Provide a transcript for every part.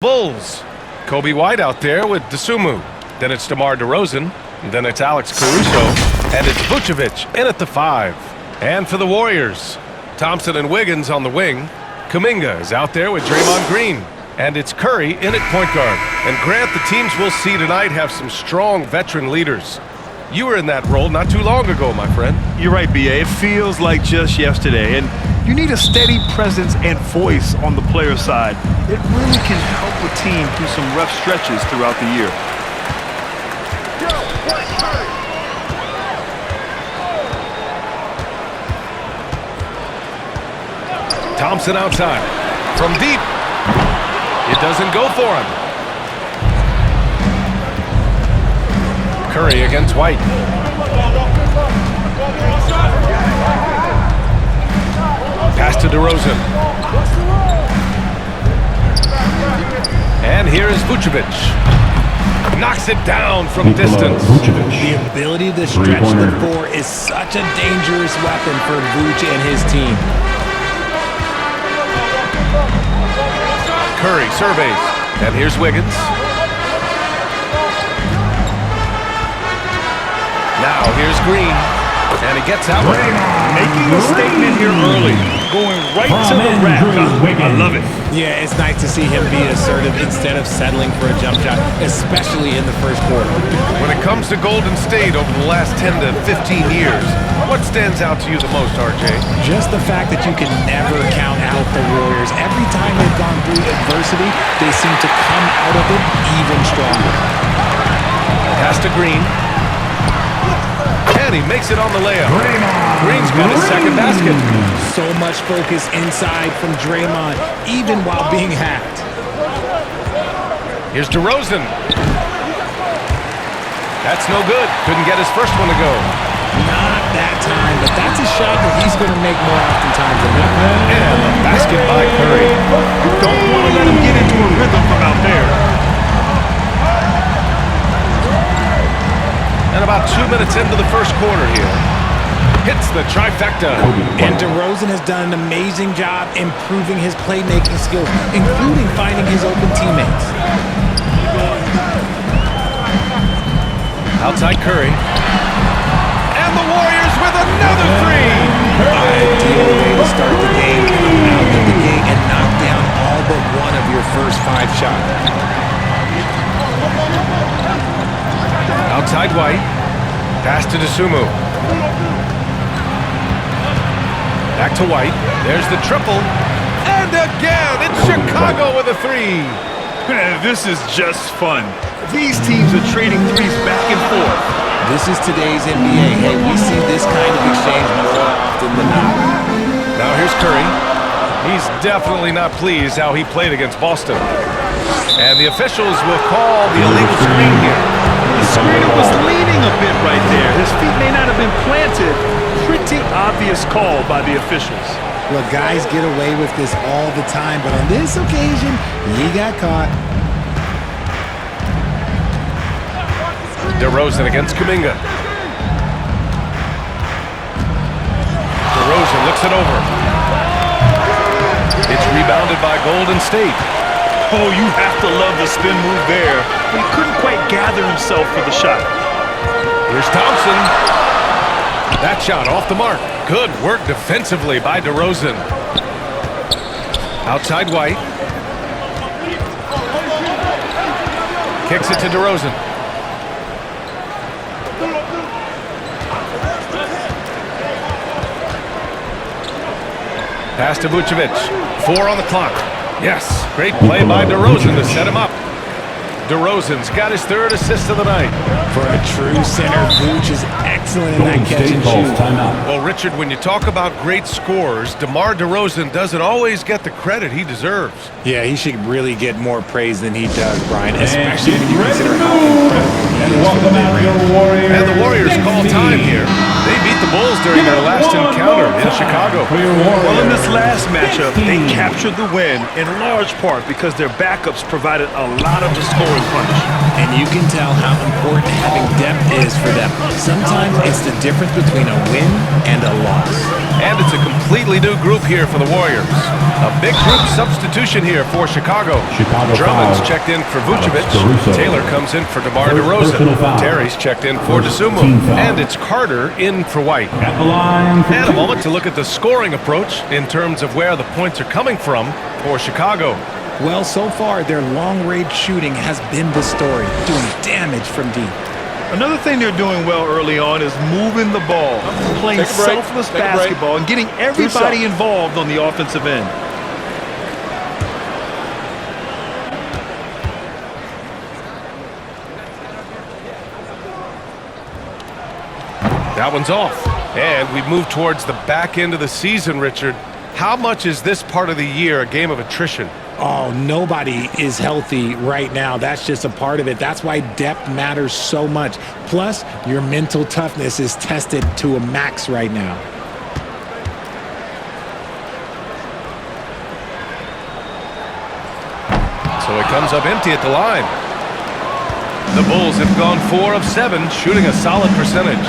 Bulls. Kobe White out there with Dosunmu. Then it's DeMar DeRozan. Then it's Alex Caruso. And it's Vucevic in at the 5. And for the Warriors, Thompson and Wiggins on the wing. Kuminga is out there with Draymond Green. And it's Curry in at point guard. And Grant, the teams we'll see tonight have some strong veteran leaders. You were in that role not too long ago, my friend. You're right, B.A. It feels like just yesterday. And you need a steady presence and voice on the player side. It really can help a team through some rough stretches throughout the year. Thompson outside. From deep. It doesn't go for him. Curry against White. Pass to DeRozan. And here is Vucevic. Knocks it down from distance. The ability to stretch the floor is such a dangerous weapon for Vuce and his team. Curry surveys. And here's Wiggins. Now here's Green. And he gets out. Making a statement here early. Going right to the rack. I love it. Yeah, it's nice to see him be assertive instead of settling for a jump shot, especially in the first quarter. When it comes to Golden State over the last 10 to 15 years, what stands out to you the most, RJ? Just the fact that you can never count out the Warriors. Every time they've gone through adversity, they seem to come out of it even stronger. Pass to Green. And he makes it on the layup. Green's got his second basket. So much focus inside from Draymond, even while being hacked. Here's DeRozan. That's no good. Couldn't get his first one to go. Not that time, but that's a shot that he's going to make more oftentimes than not. And a basket by Curry. You don't want to let him get into a rhythm from out there. And about 2 minutes into the first quarter here. Hits the trifecta. And DeRozan has done an amazing job improving his playmaking skills, including finding his open teammates. Outside Curry. And the Warriors with another three. Ideal way to start the game. Come out of the gate and knock down all but one of your first 5 shots. Outside White. Pass to Dosunmu. Back to White. There's the triple. And again, it's Chicago with a 3. This is just fun. These teams are trading threes back and forth. This is today's NBA. Hey, we see this kind of exchange more often than not. Now here's Curry. He's definitely not pleased how he played against Boston. And the officials will call the illegal screen here. The screener was leaning a bit right there. His feet may not have been planted. Pretty obvious call by the officials. Look, guys get away with this all the time, but on this occasion, he got caught. DeRozan against Kuminga. DeRozan looks it over. It's rebounded by Golden State. Oh, you have to love the spin move there. He couldn't quite gather himself for the shot. Here's Thompson. That shot off the mark. Good work defensively by DeRozan. Outside White. Kicks it to DeRozan. Pass to Vucevic. 4 on the clock. Yes, great play by DeRozan to set him up. DeRozan's got his 3rd assist of the night. For a true center, Vuce is excellent in that catch and shoot. Well, Richard, when you talk about great scorers, DeMar DeRozan doesn't always get the credit he deserves. Yeah, he should really get more praise than he does, Brian, especially when you consider how incredible he is for the mid-range. And the Warriors call time here. They beat the Bulls during their last encounter in Chicago. Well, in this last matchup, they captured the win in large part because their backups provided a lot of the scoring punch. And you can tell how important having depth is for them. Sometimes it's the difference between a win and a loss. And it's a completely new group here for the Warriors. A big group substitution here for Chicago. Drummond's checked in for Vucevic. Taylor comes in for DeMar DeRozan. Terry's checked in for DeSumo. And it's Carter in for White. And a moment to look at the scoring approach in terms of where the points are coming from for Chicago. Well, so far, their long-range shooting has been the story, doing damage from deep. Another thing they're doing well early on is moving the ball, playing selfless basketball, and getting everybody involved on the offensive end. That one's off. And we've moved towards the back end of the season, Richard. How much is this part of the year a game of attrition? Oh, nobody is healthy right now. That's just a part of it. That's why depth matters so much. Plus, your mental toughness is tested to a max right now. So it comes up empty at the line. The Bulls have gone 4 of 7, shooting a solid percentage.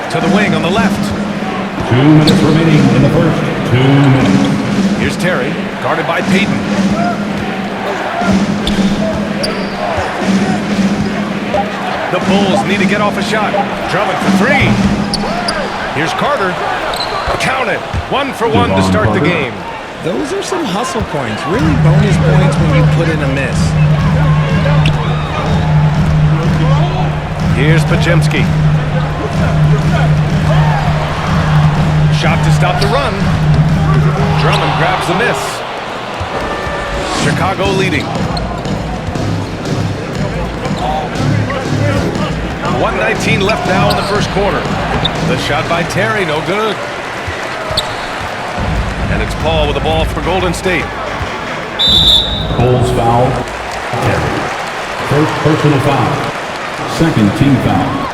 To the wing on the left. 2 minutes remaining in the first. 2 minutes. Here's Terry, guarded by Payton. The Bulls need to get off a shot. Drummond for 3. Here's Carter. Count it. 1 for 1 to start the game. Those are some hustle points. Really bonus points when you put in a miss. Here's Podziemski. Shot to stop the run. Drummond grabs the miss. Chicago leading. 1:19 left now in the first quarter. The shot by Terry, no good. And it's Paul with the ball for Golden State. Bulls foul. Terry. First personal foul. Second team foul.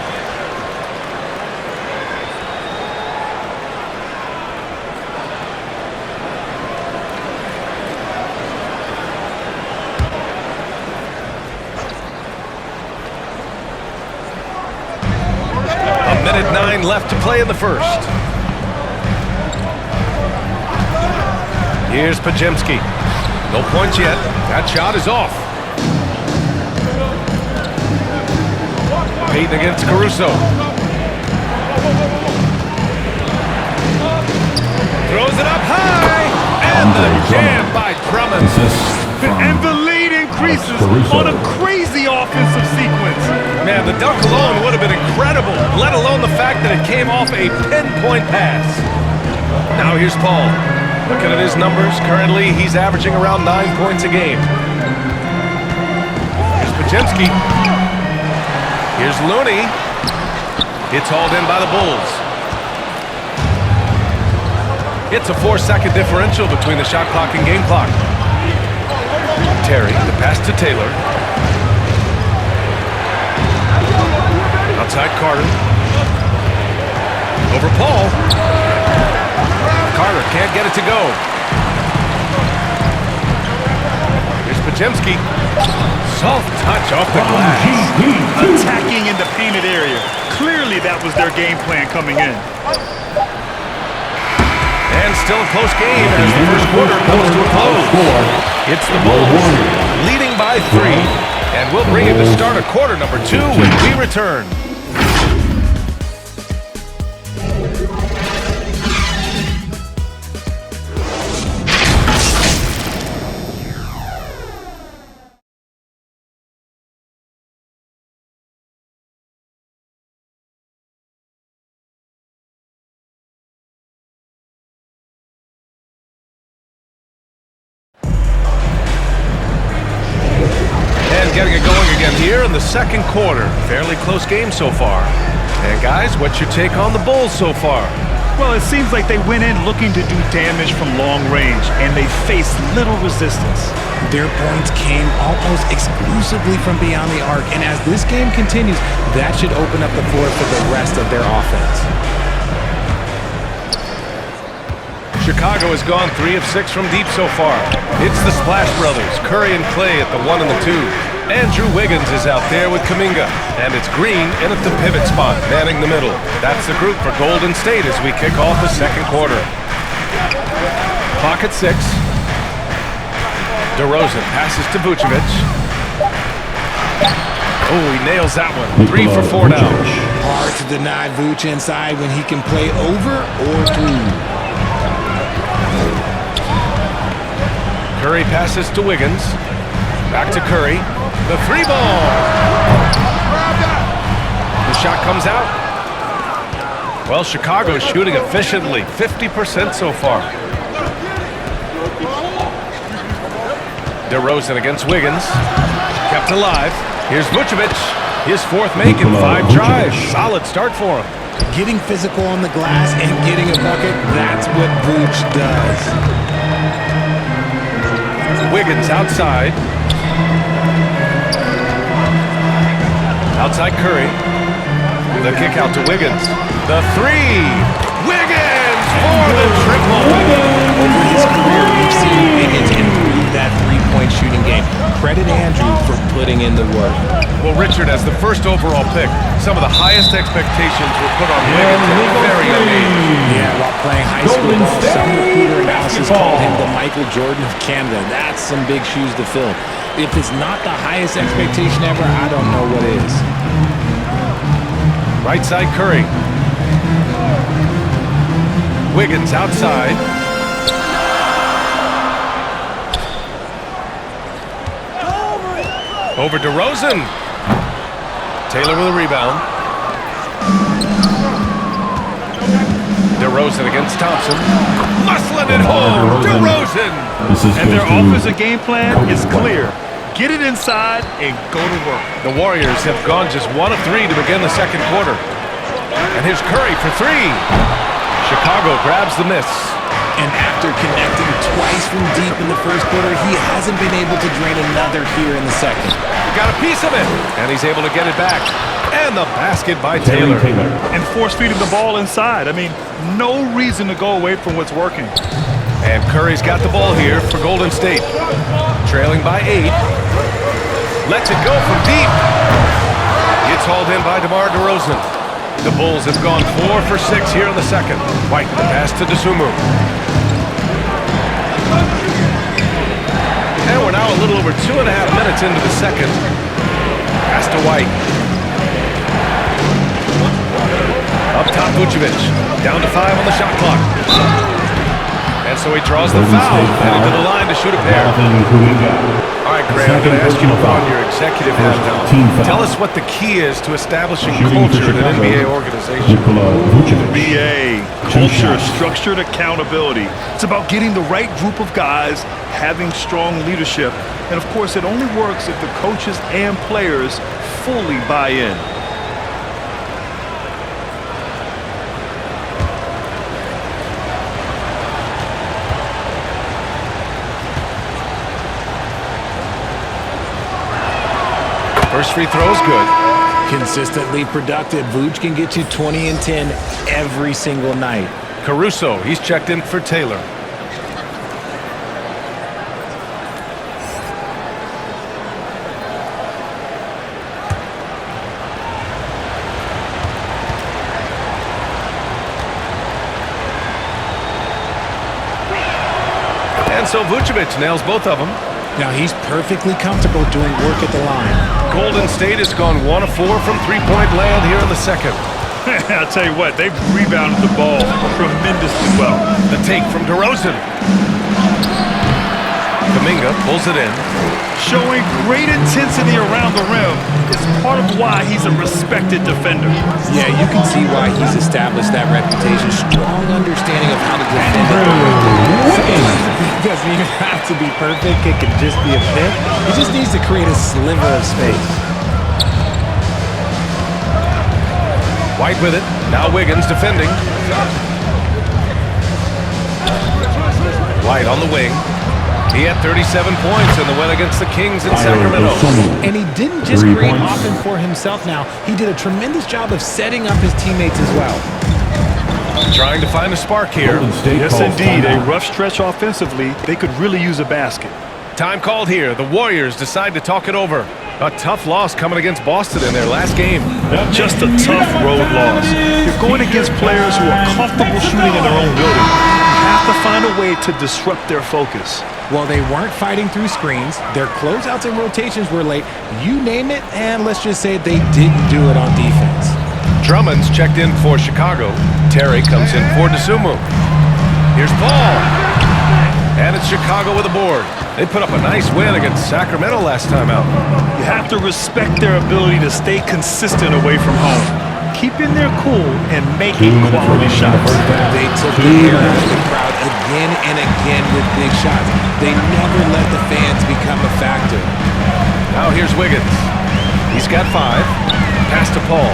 Minute 9 left to play in the first. Here's Podziemski. No points yet. That shot is off. Payton against Caruso. Throws it up high. And the jam by Drummond. And the lead increases on a crazy offensive sequence. Man, the dunk alone would have been incredible, let alone the fact that it came off a pinpoint pass. Now here's Paul. Looking at his numbers, currently he's averaging around 9 points a game. Here's Podziemski. Here's Looney. It's hauled in by the Bulls. It's a 4-second differential between the shot clock and game clock. Terry, the pass to Taylor. Outside Carter. Over Paul. Carter can't get it to go. Here's Podziemski. Soft touch off the glass. Attacking in the painted area. Clearly that was their game plan coming in. And still a close game as the first quarter comes to a close. It's the Bulls leading by 3. And we'll bring you to start of quarter number 2 when we return. Getting it going again here in the second quarter. Fairly close game so far. And guys, what's your take on the Bulls so far? Well, it seems like they went in looking to do damage from long range, and they faced little resistance. Their points came almost exclusively from beyond the arc, and as this game continues, that should open up the floor for the rest of their offense. Chicago has gone 3 of 6 from deep so far. It's the Splash Brothers, Curry and Clay at the 1 and the 2. Andrew Wiggins is out there with Kuminga. And it's Green in at the pivot spot, manning the middle. That's the group for Golden State as we kick off the second quarter. Clock at 6. DeRozan passes to Vucevic. Oh, he nails that one. 3 for 4 now. Hard to deny Vooch inside when he can play over or through. Curry passes to Wiggins. Back to Curry. The 3 ball. The shot comes out. Well, Chicago's shooting efficiently. 50% so far. DeRozan against Wiggins. Kept alive. Here's Vucevic. His 4th make in 5 tries. Solid start for him. Getting physical on the glass and getting a bucket, that's what Vooch does. Wiggins outside. Outside Curry. The kick out to Wiggins. The 3. Wiggins for the triple. Over his career, we've seen Wiggins improve that three-point shooting game. Credit Andrew for putting in the work. Well, Richard, as the first overall pick, some of the highest expectations were put on Wiggins at a very young age. Yeah, while playing high school ball, some recruiter analysis called him the Michael Jordan of Canada. That's some big shoes to fill. If it's not the highest expectation ever, I don't know what is. Right side Curry. Wiggins outside. Over DeRozan. Taylor with a rebound. DeRozan against Thompson. Muscling it home. DeRozan. And their offensive game plan is clear. Get it inside and go to work. The Warriors have gone just 1 of 3 to begin the second quarter. And here's Curry for 3. Chicago grabs the miss. And after connecting twice from deep in the first quarter, he hasn't been able to drain another here in the second. He got a piece of it, and he's able to get it back. And the basket by Taylor. And force-feeding the ball inside. I mean, no reason to go away from what's working. And Curry's got the ball here for Golden State. Trailing by 8. Lets it go from deep. It's hauled in by DeMar DeRozan. The Bulls have gone 4 for 6 here in the second. White with the pass to Dosunmu. And we're now a little over 2.5 minutes into the second. Pass to White. Up top, Vucevic. Down to 5 on the shot clock. And so he draws the foul, heading to the line to shoot a pair. All right, Grant, I'm going to ask you on your executive hat now. Tell us what the key is to establishing culture in an NBA organization. NBA, culture, structured accountability. It's about getting the right group of guys, having strong leadership. And, of course, it only works if the coaches and players fully buy in. First free throw is good. Consistently productive. Vooch can get you 20 and 10 every single night. Caruso, he's checked in for Taylor. And so Vucevic nails both of them. Now he's perfectly comfortable doing work at the line. Golden State has gone 1 of 4 from three-point land here in the second. I'll tell you what, they've rebounded the ball tremendously well. The take from DeRozan. Kuminga pulls it in. Showing great intensity around the rim is part of why he's a respected defender. Yeah, you can see why he's established that reputation. Strong understanding of how to defend it. It doesn't even have to be perfect. It can just be a fit. He just needs to create a sliver of space. White with it. Now Wiggins defending. White on the wing. He had 37 points in the win against the Kings in Sacramento. And he didn't just create offense for himself now. He did a tremendous job of setting up his teammates as well. Trying to find a spark here. Golden State Yes, calls indeed. A timeout. rough stretch offensively. They could really use a basket. Time called here. The Warriors decide to talk it over. A tough loss coming against Boston in their last game. Just a tough road loss. You're going against players who are comfortable shooting in their own building. You have to find a way to disrupt their focus. Well, they weren't fighting through screens. Their closeouts and rotations were late. You name it, and let's just say they didn't do it on defense. Drummond's checked in for Chicago. Terry comes in for DeSumo. Here's Paul. And it's Chicago with a board. They put up a nice win against Sacramento last time out. You have to respect their ability to stay consistent away from home. Keeping their cool and making 2 minutes quality remaining in the shots. first half. They took 2 the air out minutes. of the crowd again and again with big shots. They never let the fans become a factor. Now here's Wiggins. He's got 5. Pass to Paul.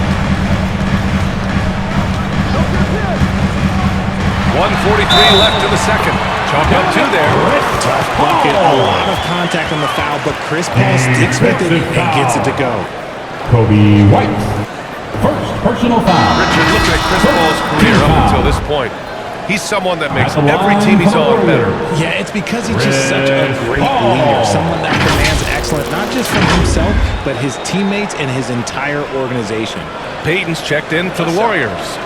1:43 left in the second. Chalk up 2 there. Tough bucket, a lot of contact on the foul, but Chris Paul sticks with it and gets it to go. Kobe White. First personal foul. Richard, looking at Chris Paul's career up until this point, he's someone that makes every team he's on better. Yeah, it's because he's just such a great leader, someone that demands excellence, not just from himself, but his teammates and his entire organization. Payton's checked in for the Warriors.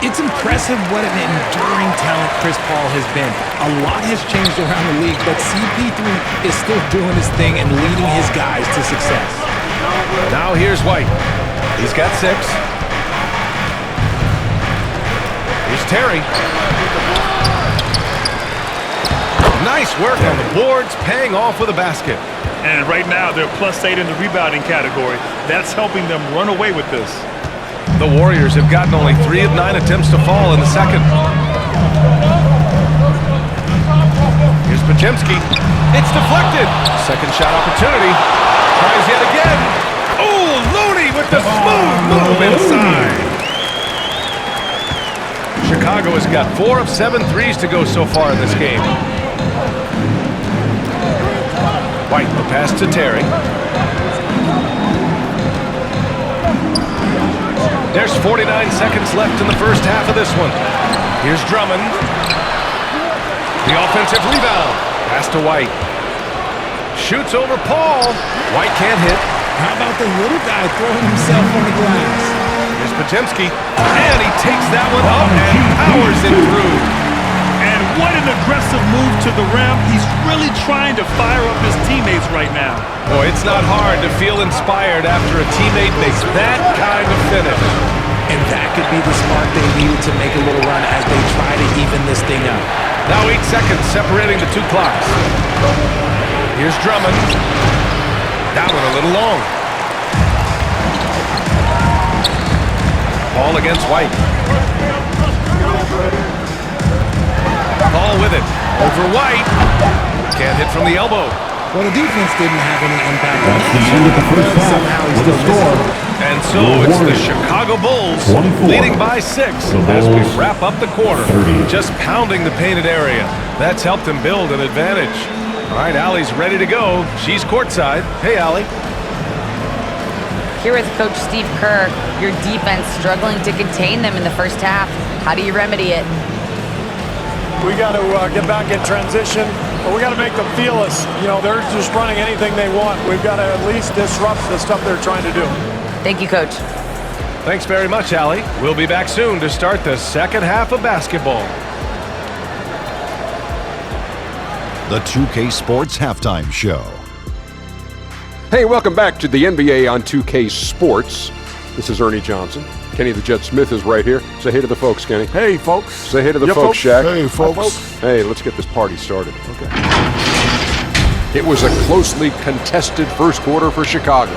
It's impressive what an enduring talent Chris Paul has been. A lot has changed around the league, but CP3 is still doing his thing and leading his guys to success. Now here's White. He's got 6. Here's Terry. Nice work on the boards, paying off with a basket. And right now, they're +8 in the rebounding category. That's helping them run away with this. The Warriors have gotten only 3 of 9 attempts to fall in the second. Here's Podziemski. It's deflected. Second shot opportunity. Tries yet again. Oh, Looney with the smooth move inside. Chicago has got 4 of 7 threes to go so far in this game. White, the pass to Terry. There's 49 seconds left in the first half of this one. Here's Drummond. The offensive rebound. Pass to White. Shoots over Paul. White can't hit. How about the little guy throwing himself on the glass? Here's Podziemski. And he takes that one up and powers it through. And what an aggressive move to the rim. He's really trying to fire up his teammates right now. Boy, it's not hard to feel inspired after a teammate makes that kind of finish. And that could be the spark they needed to make a little run as they try to even this thing up. Now 8 seconds separating the 2 clocks. Here's Drummond. That one a little long. Paul against White. Paul with it. Over White. Can't hit from the elbow. Well, the defense didn't have any impact on That's the end of the first half Somehow he with a still score. And so it's the Chicago Bulls 24. leading by 6 The as we Bulls wrap up the quarter. 30. Just pounding the painted area. That's helped them build an advantage. All right, Allie's ready to go. She's courtside. Hey, Allie. Here with Coach Steve Kerr, your defense struggling to contain them in the first half. How do you remedy it? We got to get back in transition, but we got to make them feel us. You know, they're just running anything they want. We've got to at least disrupt the stuff they're trying to do. Thank you, Coach. Thanks very much, Allie. We'll be back soon to start the second half of basketball. The 2K Sports Halftime Show. Hey, welcome back to the NBA on 2K Sports. This is Ernie Johnson. Kenny the Jet Smith is right here. Say hey to the folks, Kenny. Hey, folks. Say hey to the Yeah, folks, Shaq. Hey, folks. Hey, let's get this party started. Okay. It was a closely contested first quarter for Chicago.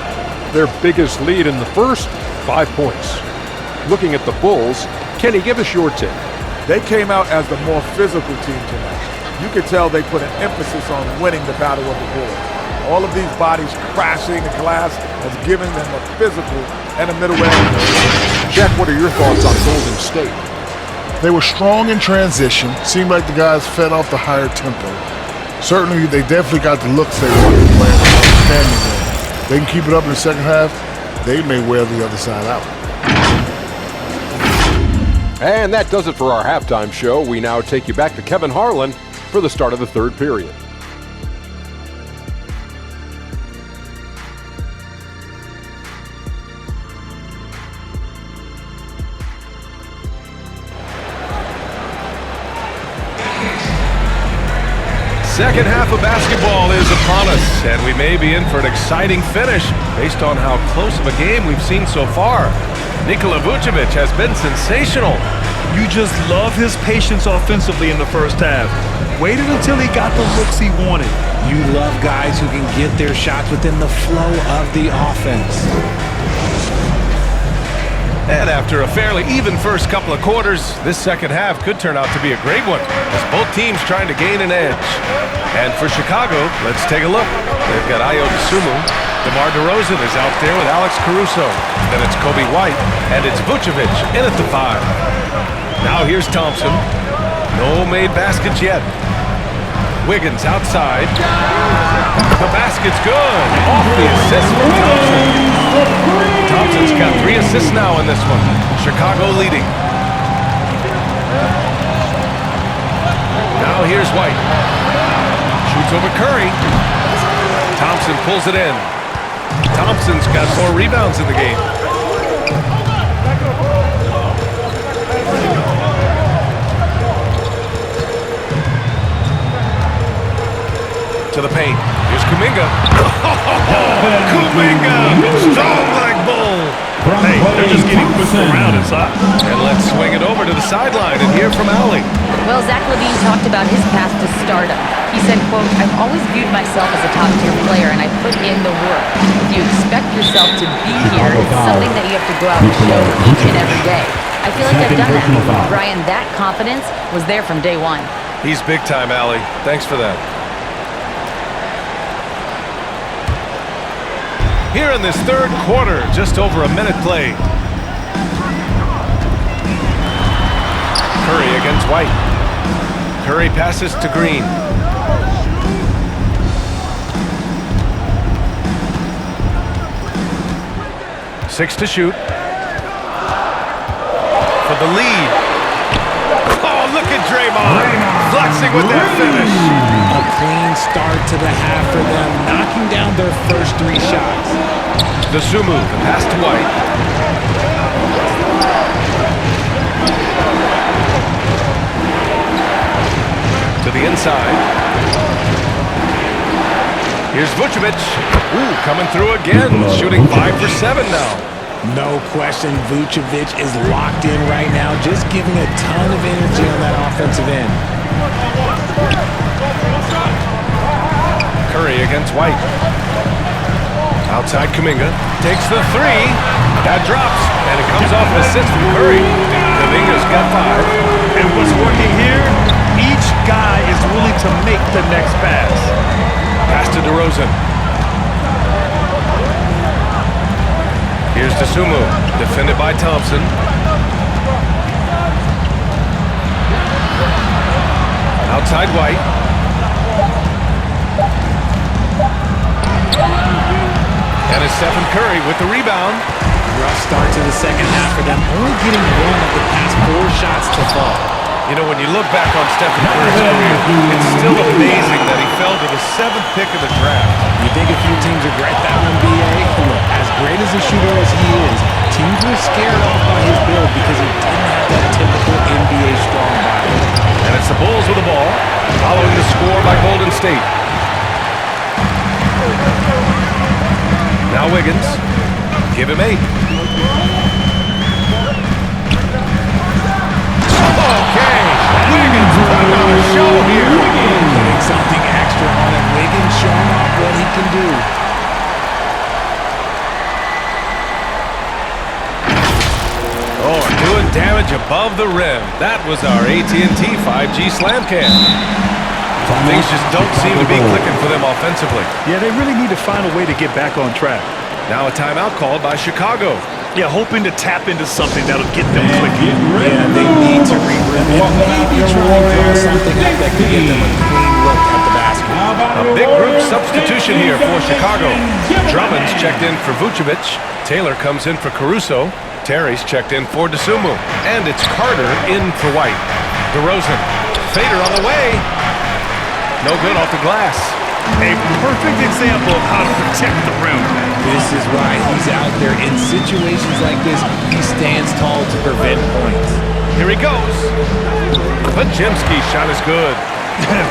Their biggest lead in the first, 5 points. Looking at the Bulls, Kenny, give us your take. They came out as the more physical team tonight. You could tell they put an emphasis on winning the battle of the boards. All of these bodies crashing the glass has given them a physical and a middle range. Shaq, what are your thoughts on Golden State? They were strong in transition. Seemed like the guys fed off the higher tempo. Certainly, they definitely got the looks they wanted to play. Outstanding game. They can keep it up in the second half, they may wear the other side out. And that does it for our halftime show. We now take you back to Kevin Harlan for the start of the third period. Second half of basketball is upon us, and we may be in for an exciting finish based on how close of a game we've seen so far. Nikola Vucevic has been sensational. You just love his patience offensively in the first half. Waited until he got the looks he wanted. You love guys who can get their shots within the flow of the offense. And after a fairly even first couple of quarters, this second half could turn out to be a great one, as both teams trying to gain an edge. And for Chicago, let's take a look. They've got Ayo Dosunmu. DeMar DeRozan is out there with Alex Caruso. Then it's Coby White, and it's Vucevic in at the 5. Now here's Thompson. No made baskets yet. Wiggins outside. The basket's good. Off the assist from Thompson. Thompson's got 3 assists now in this one. Chicago leading. Now here's White. Shoots over Curry. Thompson pulls it in. Thompson's got 4 rebounds in the game. To the paint. Here's Kuminga. Kuminga! Strong like bull. Hey, they're just getting pushed around inside. And let's swing it over to the sideline and hear from Allie. Well, Zach LaVine talked about his path to stardom. He said, quote, "I've always viewed myself as a top-tier player, and I put in the work. If you expect yourself to be here, it's something that you have to go out and show each and every day. I feel like I've done that." Brian, that confidence was there from day one. He's big time, Allie. Thanks for that. Here in this third quarter, just over a minute played. Curry against White. Curry passes to Green. Six to shoot. For the lead. Oh, look at Draymond. Flexing with that finish. A clean start to the half for them, knocking down their first 3 shots. Dosunmu, the pass to White. To the inside. Here's Vucevic. Ooh, coming through again, shooting 5 for 7 now. No question, Vucevic is locked in right now, just giving a ton of energy on that offensive end. Curry against White. Outside Kuminga. Takes the 3. That drops, and it comes off an assist from Curry. Kuminga's got 5. And what's working here? Each guy is willing to make the next pass. Pass to DeRozan. Here's Dosunmu, defended by Thompson. Outside White. And it's Stephen Curry with the rebound. Rough start to the second half for them, only getting 1 of the past 4 shots to fall. You know, when you look back on Stephen Curry's career, it's still amazing that he fell to the 7th pick of the draft. You think a few teams regret that one, B.A.? Look, as great as a shooter as he is, teams were scared off by his build because he didn't have that typical NBA strong body. And it's the Bulls with the ball, following the score by Golden State. Now Wiggins. Give him 8. Okay, Wiggins putting on a show here. Putting something extra on it. Wiggins showing off what he can do. Oh, doing damage above the rim. That was our AT&T 5G Slam Cam. Things just don't seem to be clicking for them offensively. Yeah, they really need to find a way to get back on track. Now a timeout called by Chicago. Yeah, hoping to tap into something that'll get them clicking. Yeah, they need to regroup and maybe try and draw something up that could get them a clean look at the basket. A big group substitution here for Chicago. Drummond's checked in for Vucevic. Taylor comes in for Caruso. Terry's checked in for DeSumo. And it's Carter in for White. DeRozan. Fader on the way. No good off the glass. A perfect example of how to protect the rim. This is why he's out there in situations like this. He stands tall to prevent points. Here he goes. Pajemski's shot is good.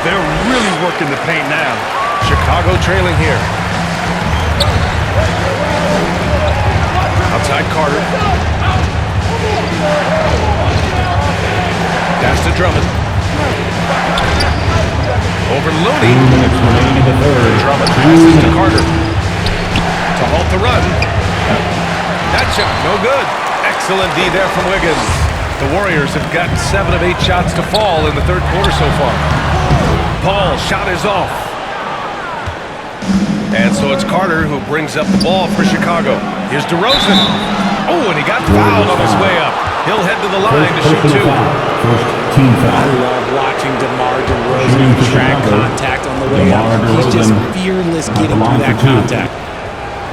They're really working the paint now. Chicago trailing here. Outside Carter. Pass to Drummond. Over Looney. Drummond passes to Carter. To halt the run. That shot, no good. Excellent D there from Wiggins. The Warriors have got 7 of 8 shots to fall in the third quarter so far. Paul's shot is off. And so it's Carter who brings up the ball for Chicago. Here's DeRozan. Oh, and he got fouled on his way up. He'll head to the line to shoot 2. I love watching DeMar DeRozan track contact on the way out. He's just fearless getting through that contact.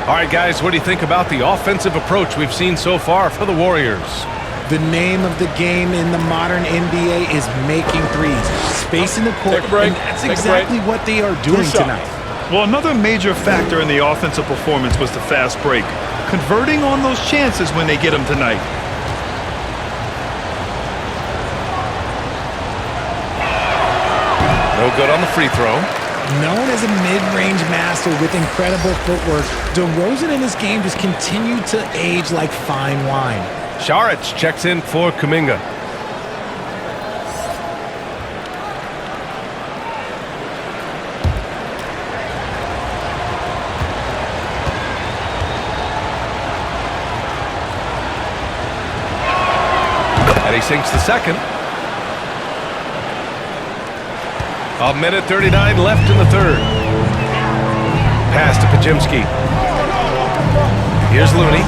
All right, guys, what do you think about the offensive approach we've seen so far for the Warriors? The name of the game in the modern NBA is making threes. Spacing the court, and that's exactly what they are doing tonight. Well, another major factor in the offensive performance was the fast break. Converting on those chances when they get them tonight. No good on the free throw. Known as a mid-range master with incredible footwork, DeRozan in his game just continued to age like fine wine. Saric checks in for Kuminga. And he sinks the second. A minute 39 left in the third. Pass to Pajemski. Here's Looney.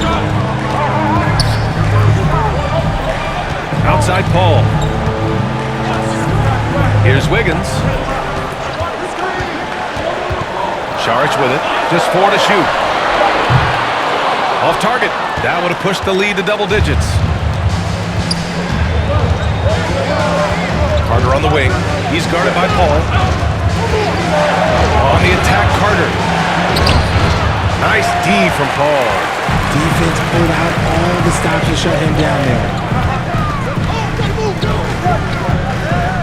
Outside Paul. Here's Wiggins. Saric with it. Just 4 to shoot. Off target. That would have pushed the lead to double digits. Carter on the wing. He's guarded by Paul. On the attack, Carter. Nice D from Paul. Defense pulled out all the stops to shut him down there.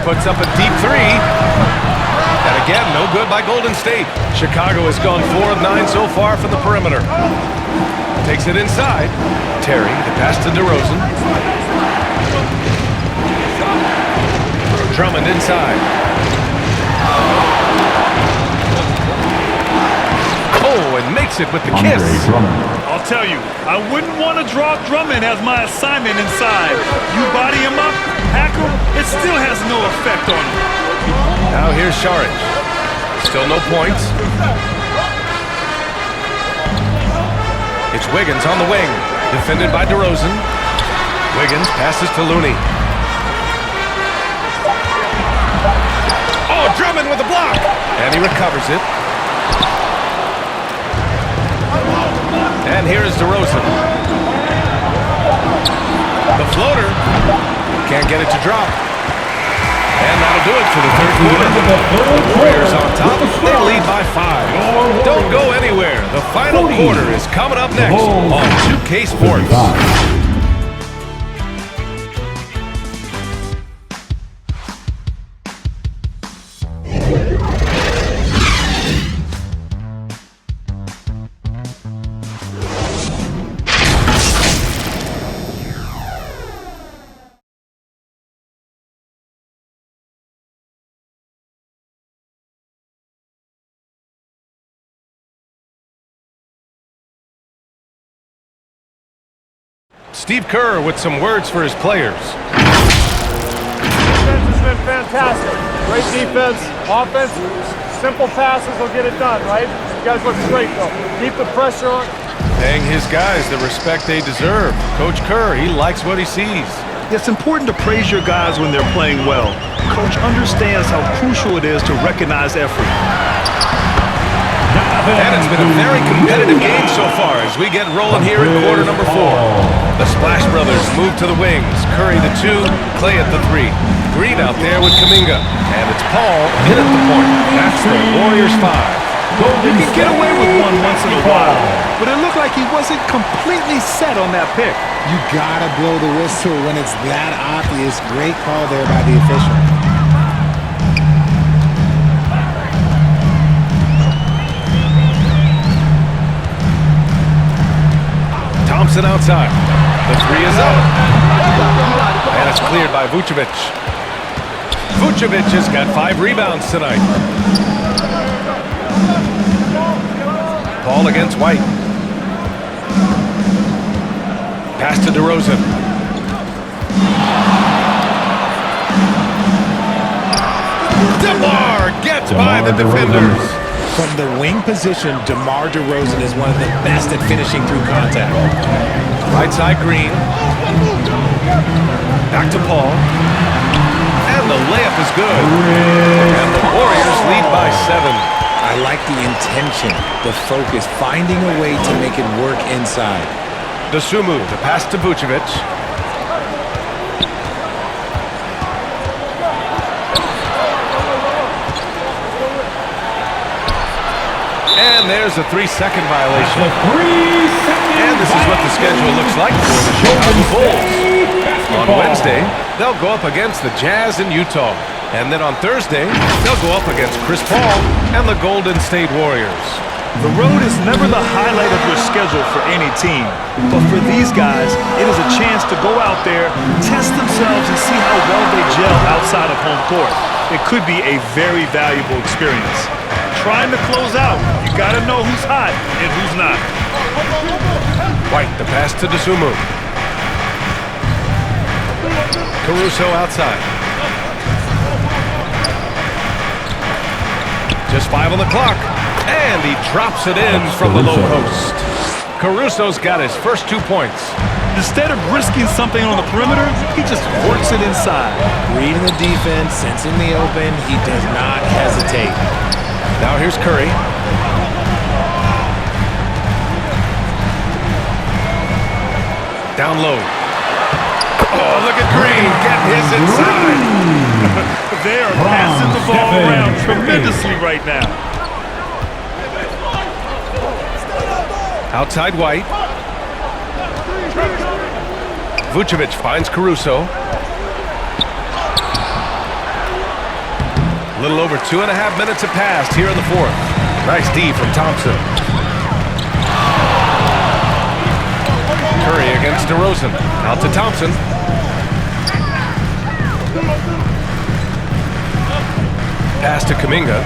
Puts up a deep 3. And again, no good by Golden State. Chicago has gone 4 of 9 so far from the perimeter. Takes it inside. Terry, the pass to DeRozan. Drummond inside. Oh, and makes it with the kiss. I'll tell you, I wouldn't want to draw Drummond as my assignment inside. You body him up, hack him, it still has no effect on him. Now here's Saric. Still no points. It's Wiggins on the wing. Defended by DeRozan. Wiggins passes to Looney. Oh, Drummond with a block. And he recovers it. And here is DeRozan. The floater. Can't get it to drop. And that'll do it for the third quarter. Warriors on top. They lead by 5. Don't go anywhere. The final quarter is coming up next on 2K Sports. Steve Kerr with some words for his players. Defense has been fantastic. Great defense, offense, simple passes will get it done, right? You guys look great, though. Keep the pressure on. Paying his guys the respect they deserve. Coach Kerr, he likes what he sees. It's important to praise your guys when they're playing well. Coach understands how crucial it is to recognize effort. And it's been a very competitive game so far as we get rolling here in quarter number 4. The Splash Brothers move to the wings. Curry the 2, Clay at the 3. Green out there with Kuminga. And it's Paul in at the point. That's the Warriors 5. You can get away with one once in a while, but it looked like he wasn't completely set on that pick. You gotta blow the whistle when it's that obvious. Great call there by the official. Thompson outside. The 3 is up. And it's cleared by Vucevic. Vucevic has got 5 rebounds tonight. Paul against White. Pass to DeRozan. DeMar gets by the defenders. From the wing position, DeMar DeRozan is one of the best at finishing through contact. Right side Green. Back to Paul. And the layup is good. And the Warriors lead by 7. I like the intention, the focus, finding a way to make it work inside. Dosunmu, the pass to Vucevic. And there's a 3-second violation. And this is what the schedule looks like for the Chicago Bulls. On Wednesday, they'll go up against the Jazz in Utah. And then on Thursday, they'll go up against Chris Paul and the Golden State Warriors. The road is never the highlight of your schedule for any team. But for these guys, it is a chance to go out there, test themselves, and see how well they gel outside of home court. It could be a very valuable experience. Trying to close out, you got to know who's hot and who's not. White, the pass to Dosunmu. Caruso outside. Just 5 on the clock. And he drops it in from the low post. Caruso's got his first 2 points. Instead of risking something on the perimeter, he just works it inside. Reading the defense, sensing the open, he does not hesitate. Now here's Curry. Down low. Oh, look at Green get his inside. They are passing the ball around tremendously right now. Outside White. Vucevic finds Caruso. A little over 2.5 minutes have passed here in the 4th. Nice D from Thompson. Curry against DeRozan. Out to Thompson. Pass to Kuminga.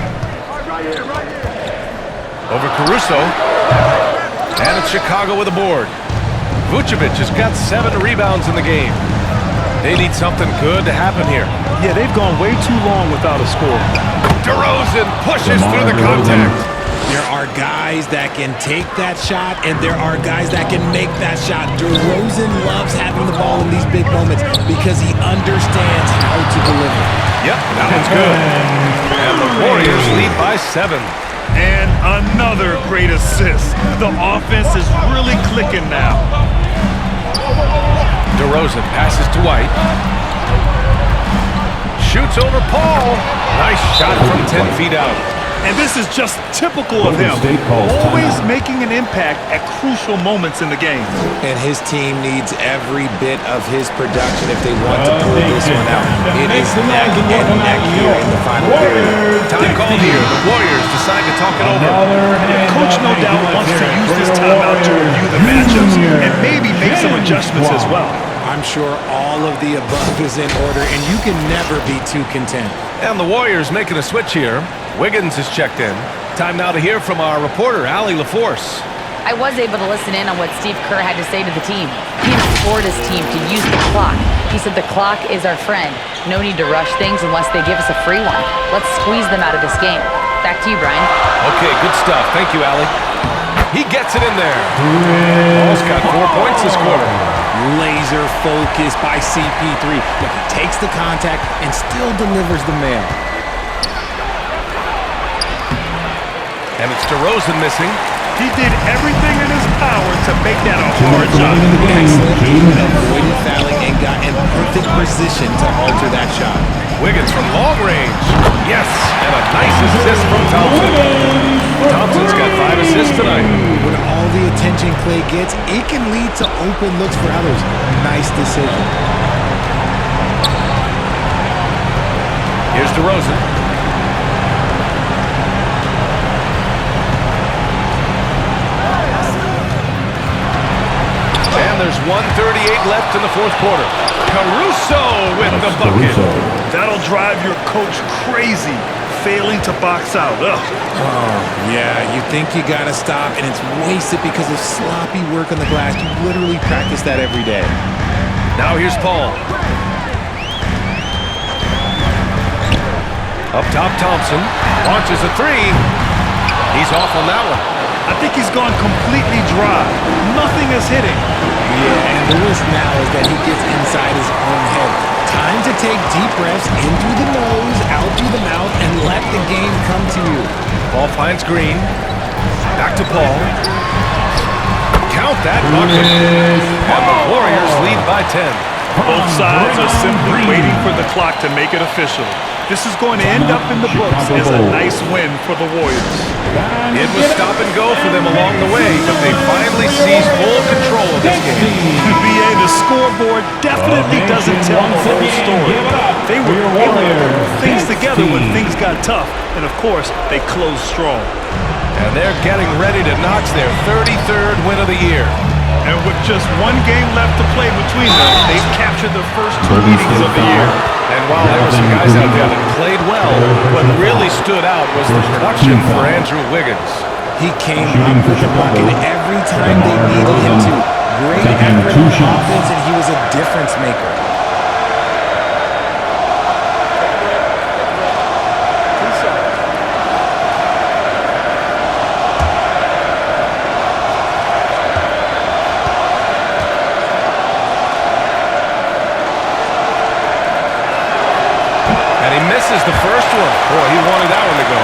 Over Caruso. And it's Chicago with a board. Vucevic has got 7 rebounds in the game. They need something good to happen here. Yeah, they've gone way too long without a score. DeRozan pushes through the contact. There are guys that can take that shot, and there are guys that can make that shot. DeRozan loves having the ball in these big moments because he understands how to deliver. Yep, that one's good. And the Warriors lead by 7. And another great assist. The offense is really clicking now. DeRozan passes to White. Shoots over Paul. Nice shot from 10 feet out. And this is just typical of him. Always making an impact at crucial moments in the game. And his team needs every bit of his production if they want to pull this one out. It is neck and neck here in the final period. Time called here. The Warriors decide to talk it over. Coach no doubt wants to use this timeout to review the matchups and maybe make some adjustments as well. I'm sure all of the above is in order, and you can never be too content. And the Warriors making a switch here. Wiggins is checked in. Time now to hear from our reporter, Allie LaForce. I was able to listen in on what Steve Kerr had to say to the team. He implored his team to use the clock. He said the clock is our friend. No need to rush things unless they give us a free one. Let's squeeze them out of this game. Back to you, Brian. Okay, good stuff. Thank you, Allie. He gets it in there. Paul's got 4 points this quarter. Laser focus by CP3. Look, he takes the contact and still delivers the mail. And it's DeRozan missing. He did everything in his power to make that a hard shot. Excellent. He avoided fouling and got in perfect position to alter that shot. Wiggins from long range. Yes, and a nice assist from Thompson. Thompson's got 5 assists tonight. When all the attention Clay gets, it can lead to open looks for others. Nice decision. Here's DeRozan. And there's 1:38 left in the fourth quarter. Caruso with the bucket. That'll drive your coach crazy, failing to box out. Ugh. Oh, yeah, you think you got to stop, and it's wasted because of sloppy work on the glass. You literally practice that every day. Now here's Paul. Up top, Thompson launches a three. He's off on that one. I think he's gone completely dry. Nothing is hitting. Yeah, and the risk now is that he gets inside his own head. Time to take deep breaths in through the nose, out through the mouth, and let the game come to you. Ball finds Green. Back to Paul. Count that bucket. And the Warriors lead by 10. Both sides are simply waiting for the clock to make it official. This is going to end up in the books as a nice win for the Warriors. It was stop and go for them along the way, but they finally seized full control of this game. BA, the scoreboard definitely doesn't tell the whole story. They were able to put things together when things got tough, and of course, they closed strong. And they're getting ready to notch their 33rd win of the year. And with just one game left to play between them, they've captured the first 2 meetings of the year. And while there were some guys out there that played well, what really stood out was the production for Andrew Wiggins. He came up with the bucket every time they needed him to. Great effort on offense, and he was a difference maker. Misses the first one. Boy, he wanted that one to go.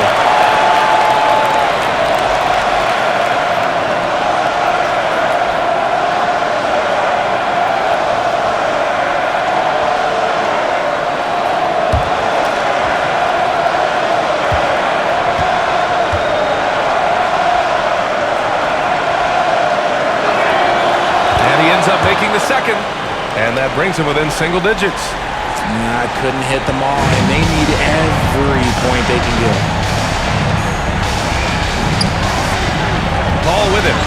And he ends up making the second. And that brings him within single digits. I couldn't hit them all, and they need every point they can get. Paul with it.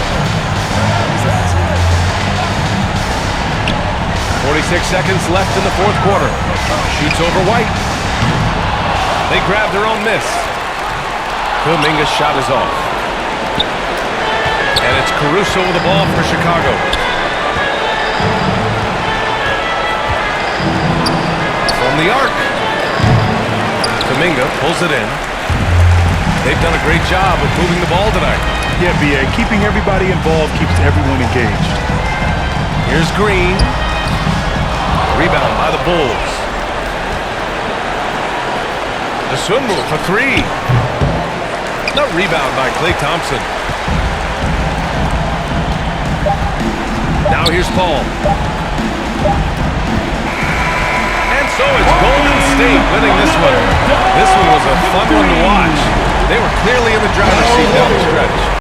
46 seconds left in the fourth quarter. Shoots over White. They grab their own miss. Kuminga's shot is off. And it's Caruso with the ball for Chicago. From the arc. Kuminga pulls it in. They've done a great job with moving the ball tonight. Yeah, BA, keeping everybody involved keeps everyone engaged. Here's Green. Rebound by the Bulls. The swim move for three. The rebound by Klay Thompson. Now here's Paul. So it's Golden State winning this one. This one was a fun one to watch. They were clearly in the driver's seat down the stretch.